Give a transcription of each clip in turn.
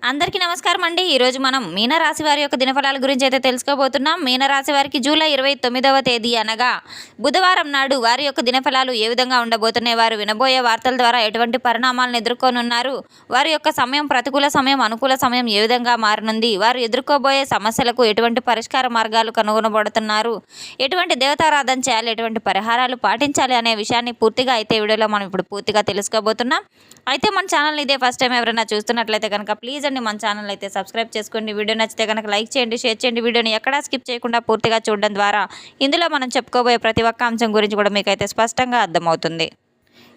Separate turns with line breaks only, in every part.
అందరికీ నమస్కారం అండి. ఈరోజు మనం మీనరాశి వారి యొక్క దినఫలాల గురించి అయితే తెలుసుకోబోతున్నాం. మీనరాశి వారికి జూలై 29వ తేదీ అనగా బుధవారం నాడు వారి యొక్క దినఫలాలు ఏ విధంగా ఉండబోతున్నాయి, వారు వినబోయే వార్తల ద్వారా ఎటువంటి పరిణామాలను ఎదుర్కొనున్నారు, వారి యొక్క సమయం ప్రతికూల సమయం అనుకూల సమయం ఏ విధంగా మారనుంది, వారు ఎదుర్కోబోయే సమస్యలకు ఎటువంటి పరిష్కార మార్గాలు కనుగొనబడుతున్నారు, ఎటువంటి దేవతారాధన చేయాలి, ఎటువంటి పరిహారాలు పాటించాలి అనే విషయాన్ని పూర్తిగా అయితే వీడియోలో మనం ఇప్పుడు పూర్తిగా తెలుసుకోబోతున్నాం. అయితే మన ఛానల్ని ఇదే ఫస్ట్ టైం ఎవరైనా చూస్తున్నట్లయితే కనుక ప్లీజ్ అండి మన ఛానల్ అయితే సబ్స్క్రైబ్ చేసుకోండి. వీడియో నచ్చితే కనుక లైక్ చేయండి, షేర్ చేయండి. వీడియోని ఎక్కడా స్కిప్ చేయకుండా పూర్తిగా చూడడం ద్వారా ఇందులో మనం చెప్పుకోబోయే ప్రతి ఒక్క అంశం గురించి కూడా మీకైతే స్పష్టంగా అర్థమవుతుంది.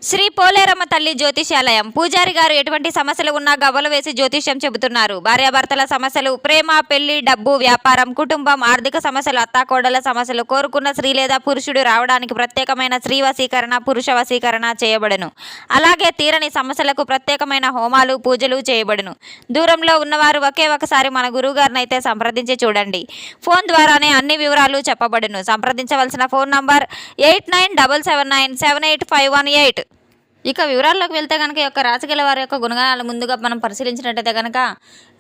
శ్రీ పోలేరమ్మ తల్లి జ్యోతిష్యాలయం పూజారి గారు ఎటువంటి సమస్యలు ఉన్నా గవ్వలు వేసి జ్యోతిష్యం చెబుతున్నారు. భార్యాభర్తల సమస్యలు, ప్రేమ, పెళ్లి, డబ్బు, వ్యాపారం, కుటుంబం, ఆర్థిక సమస్యలు, అత్తాకోడల సమస్యలు, కోరుకున్న స్త్రీ లేదా పురుషుడు రావడానికి ప్రత్యేకమైన స్త్రీ వశీకరణ, పురుష వశీకరణ చేయబడును. అలాగే తీరని సమస్యలకు ప్రత్యేకమైన హోమాలు, పూజలు చేయబడును. దూరంలో ఉన్నవారు ఒకే ఒకసారి మన గురువు గారిని అయితే సంప్రదించి చూడండి. ఫోన్ ద్వారానే అన్ని వివరాలు చెప్పబడును. సంప్రదించవలసిన ఫోన్ నంబర్ 8977978518. ఇక వివరాల్లోకి వెళ్తే కనుక ఈ యొక్క రాశిగల వారి యొక్క గుణగణాలు ముందుగా మనం పరిశీలించినట్టయితే కనుక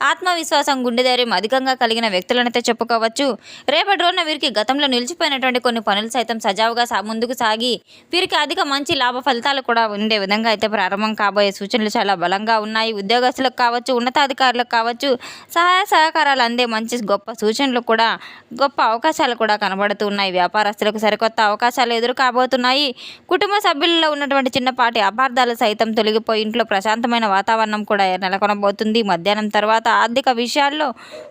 ఆత్మవిశ్వాసం, గుండె ధైర్యం అధికంగా కలిగిన వ్యక్తులనైతే చెప్పుకోవచ్చు. రేపటి రోజున వీరికి గతంలో నిలిచిపోయినటువంటి కొన్ని పనులు సైతం సజావుగా ముందుకు సాగి వీరికి అధిక మంచి లాభ ఫలితాలు కూడా ఉండే విధంగా అయితే ప్రారంభం కాబోయే సూచనలు చాలా బలంగా ఉన్నాయి. ఉద్యోగస్తులకు కావచ్చు, ఉన్నతాధికారులకు కావచ్చు, సహాయ సహకారాలు అందే మంచి గొప్ప సూచనలు కూడా, గొప్ప అవకాశాలు కూడా కనబడుతూ ఉన్నాయి. వ్యాపారస్తులకు సరికొత్త అవకాశాలు ఎదురు కాబోతున్నాయి. కుటుంబ సభ్యుల్లో ఉన్నటువంటి చిన్నపాటి అపార్థాలు సైతం తొలగిపోయి ఇంట్లో ప్రశాంతమైన వాతావరణం కూడా నెలకొనబోతుంది. మధ్యాహ్నం తర్వాత ఆర్థిక విషయాల్లో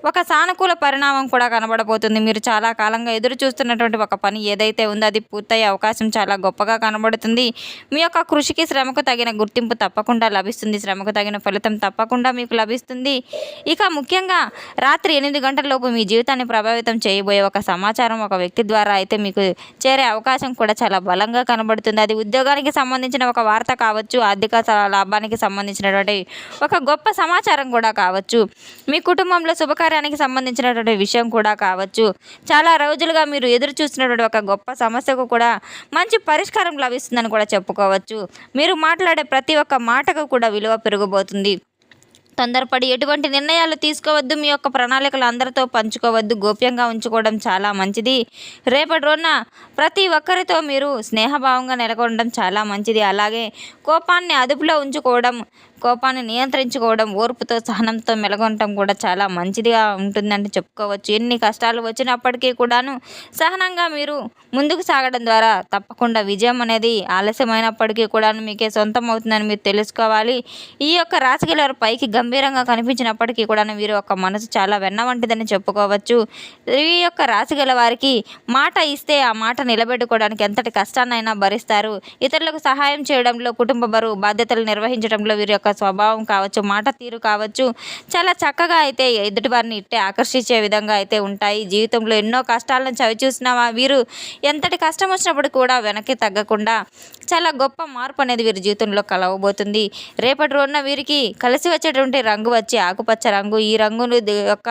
ఒక సానుకూల పరిణామం కూడా కనబడబోతుంది. మీరు చాలా కాలంగా ఎదురు చూస్తున్నటువంటి ఒక పని ఏదైతే ఉందో అది పూర్తయ్యే అవకాశం చాలా గొప్పగా కనబడుతుంది. మీ యొక్క కృషికి, శ్రమకు తగిన గుర్తింపు తప్పకుండా లభిస్తుంది. శ్రమకు తగిన ఫలితం తప్పకుండా మీకు లభిస్తుంది. ఇక ముఖ్యంగా రాత్రి 8 గంటల లోపు మీ జీవితాన్ని ప్రభావితం చేయబోయే ఒక సమాచారం ఒక వ్యక్తి ద్వారా అయితే మీకు చేరే అవకాశం కూడా చాలా బలంగా కనబడుతుంది. అది ఉద్యోగానికి సంబంధించిన ఒక వార్త కావచ్చు, ఆర్థిక లాభానికి సంబంధించినటువంటి ఒక గొప్ప సమాచారం కూడా కావచ్చు, మీ కుటుంబంలో శుభకార్యానికి సంబంధించినటువంటి విషయం కూడా కావచ్చు. చాలా రోజులుగా మీరు ఎదురు చూస్తున్నటువంటి ఒక గొప్ప సమస్యకు కూడా మంచి పరిష్కారం లభిస్తుందని కూడా చెప్పుకోవచ్చు. మీరు మాట్లాడే ప్రతి ఒక్క మాటకు కూడా విలువ పెరగబోతుంది. తొందరపడి ఎటువంటి నిర్ణయాలు తీసుకోవద్దు. మీ యొక్క ప్రణాళికలు అందరితో పంచుకోవద్దు. గోప్యంగా ఉంచుకోవడం చాలా మంచిది. రేపటి రోజున ప్రతి ఒక్కరితో మీరు స్నేహభావంగా నెలకొనడం చాలా మంచిది. అలాగే కోపాన్ని అదుపులో ఉంచుకోవడం, కోపాన్ని నియంత్రించుకోవడం, ఓర్పుతో సహనంతో మెలగొనడం కూడా చాలా మంచిదిగా ఉంటుందని చెప్పుకోవచ్చు. ఎన్ని కష్టాలు వచ్చినప్పటికీ కూడాను సహనంగా మీరు ముందుకు సాగడం ద్వారా తప్పకుండా విజయం అనేది ఆలస్యమైనప్పటికీ కూడాను మీకే సొంతం అవుతుందని మీరు తెలుసుకోవాలి. ఈ యొక్క రాశిగల పైకి గంభీరంగా కనిపించినప్పటికీ కూడాను వీరి యొక్క మనసు చాలా వెన్న వంటిదని చెప్పుకోవచ్చు. ఈ యొక్క రాశిగల వారికి మాట ఇస్తే ఆ మాట నిలబెట్టుకోవడానికి ఎంతటి కష్టాన్నైనా భరిస్తారు. ఇతరులకు సహాయం చేయడంలో, కుటుంబ బరువు బాధ్యతలు నిర్వహించడంలో వీరి యొక్క స్వభావం కావచ్చు, మాట తీరు కావచ్చు, చాలా చక్కగా అయితే ఎదుటివారిని ఇట్టే ఆకర్షించే విధంగా అయితే ఉంటాయి. జీవితంలో ఎన్నో కష్టాలను చవిచూసిన వీరు ఎంతటి కష్టం వచ్చినప్పుడు కూడా వెనక్కి తగ్గకుండా చాలా గొప్ప మార్పు అనేది వీరి జీవితంలో కలవబోతుంది. రేపటి రోజున వీరికి కలిసి వచ్చేటువంటి రంగు వచ్చి ఆకుపచ్చ రంగు. ఈ రంగును యొక్క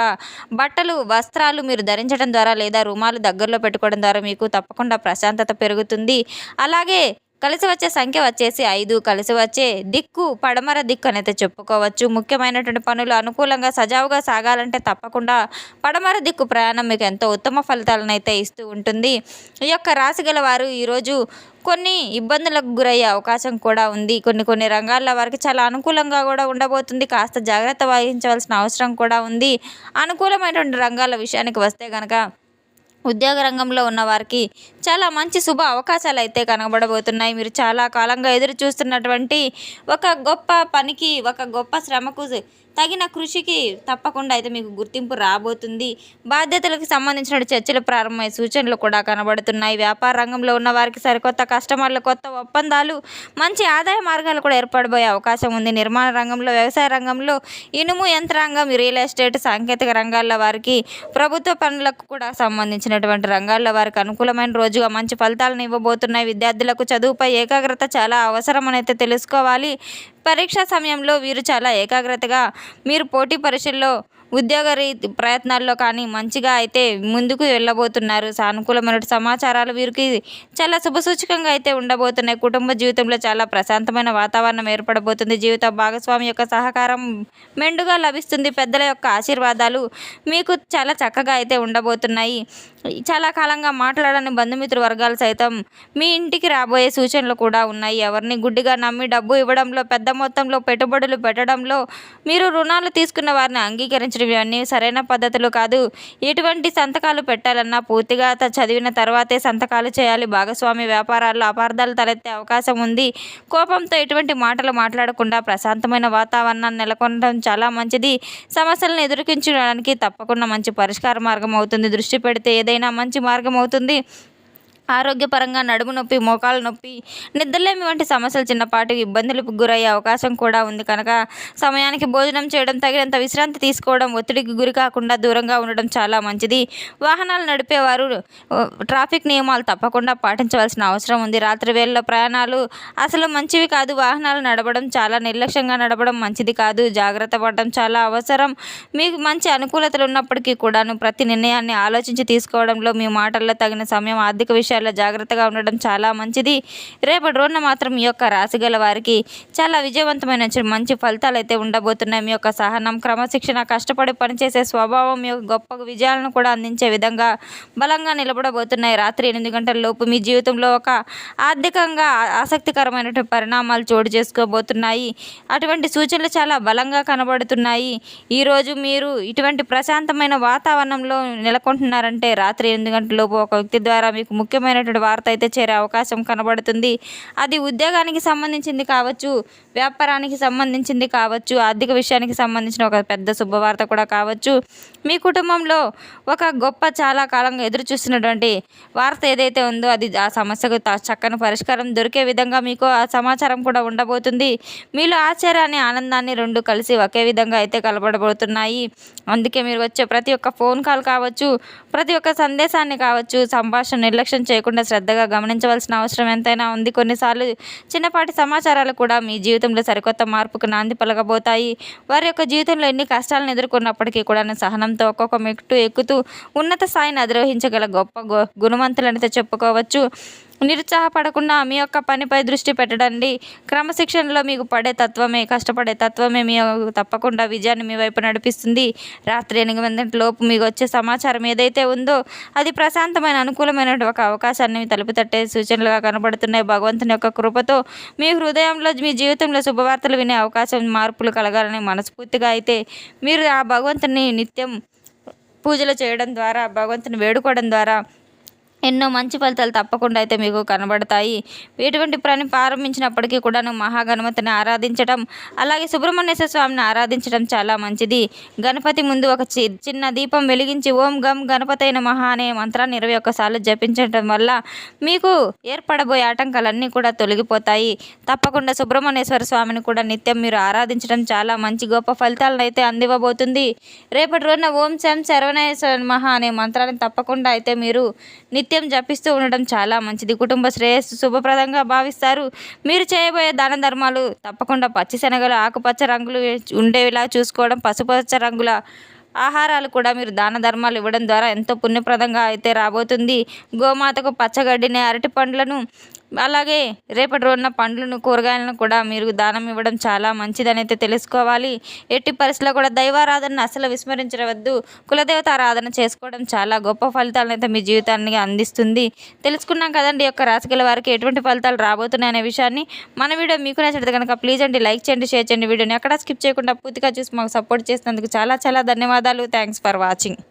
బట్టలు, వస్త్రాలు మీరు ధరించడం ద్వారా లేదా రుమాలు దగ్గరలో పెట్టుకోవడం ద్వారా మీకు తప్పకుండా ప్రశాంతత పెరుగుతుంది. అలాగే కలిసి వచ్చే సంఖ్య వచ్చేసి 5. కలిసి వచ్చే దిక్కు పడమర దిక్కు అనేది చెప్పుకోవచ్చు. ముఖ్యమైనటువంటి పనులు అనుకూలంగా సజావుగా సాగాలంటే తప్పకుండా పడమర దిక్కు ప్రయాణం మీకు ఎంతో ఉత్తమ ఫలితాలను అయితే ఇస్తూ ఉంటుంది. ఈ యొక్క రాశి గల వారు ఈరోజు కొన్ని ఇబ్బందులకు గురయ్యే అవకాశం కూడా ఉంది. కొన్ని రంగాల్లో వారికి చాలా అనుకూలంగా కూడా ఉండబోతుంది. కాస్త జాగ్రత్త వహించవలసిన అవసరం కూడా ఉంది. అనుకూలమైనటువంటి రంగాల విషయానికి వస్తే కనుక ఉద్యోగ రంగంలో ఉన్న వారికి చాలా మంచి శుభ అవకాశాలు అయితే కనబడబోతున్నాయి. మీరు చాలా కాలంగా ఎదురు చూస్తున్నటువంటి ఒక గొప్ప పనికి, ఒక గొప్ప శ్రమకు తగిన కృషికి తప్పకుండా అయితే మీకు గుర్తింపు రాబోతుంది. బాధ్యతలకు సంబంధించిన చర్చలు ప్రారంభమయ్యే సూచనలు కూడా కనబడుతున్నాయి. వ్యాపార రంగంలో ఉన్న వారికి సరికొత్త కస్టమర్లు, కొత్త ఒప్పందాలు, మంచి ఆదాయ మార్గాలు కూడా ఏర్పడబోయే అవకాశం ఉంది. నిర్మాణ రంగంలో, వ్యవసాయ రంగంలో, ఇనుము యంత్రాంగం, రియల్ ఎస్టేట్, సాంకేతిక రంగాల్లో వారికి, ప్రభుత్వ పనులకు కూడా సంబంధించినటువంటి రంగాల్లో వారికి అనుకూలమైన రోజుగా మంచి ఫలితాలను ఇవ్వబోతున్నాయి. విద్యార్థులకు చదువుపై ఏకాగ్రత చాలా అవసరం అని అయితే తెలుసుకోవాలి. పరీక్షా సమయంలో వీరు చాలా ఏకాగ్రతగా మీరు పోటీ పరీక్షల్లో ఉద్యోగ ప్రయత్నాల్లో కానీ మంచిగా అయితే ముందుకు వెళ్ళబోతున్నారు. సానుకూలమైన సమాచారాలు వీరికి చాలా శుభసూచకంగా అయితే ఉండబోతున్నాయి. కుటుంబ జీవితంలో చాలా ప్రశాంతమైన వాతావరణం ఏర్పడబోతుంది. జీవిత భాగస్వామి యొక్క సహకారం మెండుగా లభిస్తుంది. పెద్దల యొక్క ఆశీర్వాదాలు మీకు చాలా చక్కగా అయితే ఉండబోతున్నాయి. చాలా కాలంగా మాట్లాడని బంధుమిత్ర వర్గాలు సైతం మీ ఇంటికి రాబోయే సూచనలు కూడా ఉన్నాయి. ఎవరిని గుడ్డిగా నమ్మి డబ్బు ఇవ్వడంలో, పెద్ద మొత్తంలో పెట్టుబడులు పెట్టడంలో, మీరు రుణాలు తీసుకున్న వారిని అంగీకరించడం ఇవన్నీ సరైన పద్ధతులు కాదు. ఎటువంటి సంతకాలు పెట్టాలన్నా పూర్తిగా చదివిన తర్వాతే సంతకాలు చేయాలి. భాగస్వామి వ్యాపారాల్లో అపార్థాలు తలెత్తే అవకాశం ఉంది. కోపంతో ఎటువంటి మాటలు మాట్లాడకుండా ప్రశాంతమైన వాతావరణాన్ని నెలకొనడం చాలా మంచిది. సమస్యలను ఎదుర్కొంచడానికి తప్పకుండా మంచి పరిష్కార మార్గం అవుతుంది. దృష్టి పెడితే ఏదైనా మంచి మార్గం అవుతుంది. ఆరోగ్యపరంగా నడుము నొప్పి, మోకాలు నొప్పి, నిద్రలేమి వంటి సమస్యలు చిన్నపాటి ఇబ్బందులకు గురయ్యే అవకాశం కూడా ఉంది కనుక సమయానికి భోజనం చేయడం, తగినంత విశ్రాంతి తీసుకోవడం, ఒత్తిడికి గురి కాకుండా దూరంగా ఉండడం చాలా మంచిది. వాహనాలు నడిపేవారు ట్రాఫిక్ నియమాలు తప్పకుండా పాటించవలసిన అవసరం ఉంది. రాత్రి వేళల్లో ప్రయాణాలు అసలు మంచివి కాదు. వాహనాలు నడపడం చాలా నిర్లక్ష్యంగా నడపడం మంచిది కాదు. జాగ్రత్త పడడం చాలా అవసరం. మీకు మంచి అనుకూలతలు ఉన్నప్పటికీ కూడాను ప్రతి నిర్ణయాన్ని ఆలోచించి తీసుకోవడంలో మీ మాటల్లో తగిన సమయం, ఆర్థిక విషయాల్లో జాగ్రత్తగా ఉండడం చాలా మంచిది. రేపటి రోజున మాత్రం మీ యొక్క రాశి గల వారికి చాలా విజయవంతమైన మంచి ఫలితాలు అయితే ఉండబోతున్నాయి. మీ యొక్క సహనం, క్రమశిక్షణ, కష్టపడి పనిచేసే స్వభావం మీ యొక్క గొప్ప విజయాలను కూడా అందించే విధంగా బలంగా నిలబడబోతున్నాయి. రాత్రి 8 గంటల లోపు మీ జీవితంలో ఒక ఆర్థికంగా ఆసక్తికరమైన పరిణామాలు చోటు చేసుకోబోతున్నాయి. అటువంటి సూచనలు చాలా బలంగా కనబడుతున్నాయి. ఈరోజు మీరు ఇటువంటి ప్రశాంతమైన వాతావరణంలో నెలకొంటున్నారంటే రాత్రి 8 గంటల లోపు ఒక వ్యక్తి ద్వారా మీకు ముఖ్యమైనటువంటి వార్త అయితే చేరే అవకాశం కనబడుతుంది. అది ఉద్యోగానికి సంబంధించింది కావచ్చు, వ్యాపారానికి సంబంధించింది కావచ్చు, ఆర్థిక విషయానికి సంబంధించిన ఒక పెద్ద శుభవార్త కూడా కావచ్చు. మీ కుటుంబంలో ఒక గొప్ప చాలా కాలంగా ఎదురు చూస్తున్నటువంటి వార్త ఏదైతే ఉందో అది ఆ సమస్యకు చక్కని పరిష్కారం దొరికే విధంగా మీకు ఆ సమాచారం కూడా ఉండబోతుంది. మీలో ఆశ్చర్యాన్ని, ఆనందాన్ని రెండు కలిసి ఒకే విధంగా అయితే కలపడబోతున్నాయి. అందుకే మీరు వచ్చే ప్రతి ఒక్క ఫోన్ కాల్ కావచ్చు, ప్రతి ఒక్క సందేశాన్ని కావచ్చు, సంభాషణ నిర్లక్ష్యం చేయకుండా శ్రద్ధగా గమనించవలసిన అవసరం ఎంతైనా ఉంది. కొన్నిసార్లు చిన్నపాటి సమాచారాలు కూడా మీ జీవితంలో సరికొత్త మార్పుకు నాంది పలకబోతాయి. వారి యొక్క జీవితంలో ఎన్ని కష్టాలను ఎదుర్కొన్నప్పటికీ కూడా సహనంతో ఒక్కొక్క మెట్టు ఎక్కుతూ ఉన్నత స్థాయిని అధిరోహించగల గొప్ప గుణవంతులనితో చెప్పుకోవచ్చు. నిరుత్సాహపడకుండా మీ యొక్క పనిపై దృష్టి పెట్టండి. క్రమశిక్షణలో మీకు పడే తత్వమే, కష్టపడే తత్వమే మీ తప్పకుండా విజయాన్ని మీ వైపు నడిపిస్తుంది. రాత్రి 8 గంటల లోపు మీకు వచ్చే సమాచారం ఏదైతే ఉందో అది ప్రశాంతమైన, అనుకూలమైన ఒక అవకాశాన్ని తలుపు తట్టే సూచనలుగా కనబడుతున్నాయి. భగవంతుని యొక్క కృపతో మీ హృదయంలో, మీ జీవితంలో శుభవార్తలు వినే అవకాశం, మార్పులు కలగాలని మనస్ఫూర్తిగా అయితే మీరు ఆ భగవంతుని నిత్యం పూజలు చేయడం ద్వారా, భగవంతుని వేడుకోవడం ద్వారా ఎన్నో మంచి ఫలితాలు తప్పకుండా అయితే మీకు కనబడతాయి. ఎటువంటి పని ప్రారంభించినప్పటికీ కూడాను మహాగణపతిని ఆరాధించడం, అలాగే సుబ్రహ్మణ్యేశ్వర స్వామిని ఆరాధించడం చాలా మంచిది. గణపతి ముందు ఒక చిన్న దీపం వెలిగించి ఓం గం గణపతైన మహా అనే మంత్రాన్ని 21 సార్లు జపించడం వల్ల మీకు ఏర్పడబోయే ఆటంకాలన్నీ కూడా తొలగిపోతాయి. తప్పకుండా సుబ్రహ్మణ్యేశ్వర స్వామిని కూడా నిత్యం మీరు ఆరాధించడం చాలా మంచి గొప్ప ఫలితాలను అయితే అందివ్వబోతుంది. రేపటి రోజున ఓం శం శరవణేశ్వర మహా అనే మంత్రాన్ని తప్పకుండా అయితే మీరు నిత్యం జపిస్తూ ఉండడం చాలా మంచిది. కుటుంబ శ్రేయస్సు శుభప్రదంగా భావిస్తారు. మీరు చేయబోయే దాన ధర్మాలు తప్పకుండా పచ్చి శనగలు, ఆకుపచ్చ రంగులు ఉండేలా చూసుకోవడం, పసుపచ్చ రంగుల ఆహారాలు కూడా మీరు దాన ధర్మాలు ఇవ్వడం ద్వారా ఎంతో పుణ్యప్రదంగా అయితే రాబోతుంది. గోమాతకు పచ్చగడ్డిని, అరటి పండ్లను, అలాగే రేపటి రోజున పండ్లను, కూరగాయలను కూడా మీరు దానం ఇవ్వడం చాలా మంచిదని అయితే తెలుసుకోవాలి. ఎట్టి పరిస్థితుల్లో కూడా దైవారాధనను అసలు విస్మరించవద్దు. కులదేవత ఆరాధన చేసుకోవడం చాలా గొప్ప ఫలితాలను అయితే మీ జీవితానికి అందిస్తుంది. తెలుసుకున్నాం కదండి యొక్క రాశిగల వారికి ఎటువంటి ఫలితాలు రాబోతున్నాయి అనే విషయాన్ని. మన వీడియో మీకు నచ్చితే కనుక ప్లీజ్ అండి లైక్ చేయండి, షేర్ చేయండి. వీడియోని ఎక్కడా స్కిప్ చేయకుండా పూర్తిగా చూసి మాకు సపోర్ట్ చేసినందుకు చాలా చాలా ధన్యవాదాలు. Thanks for watching.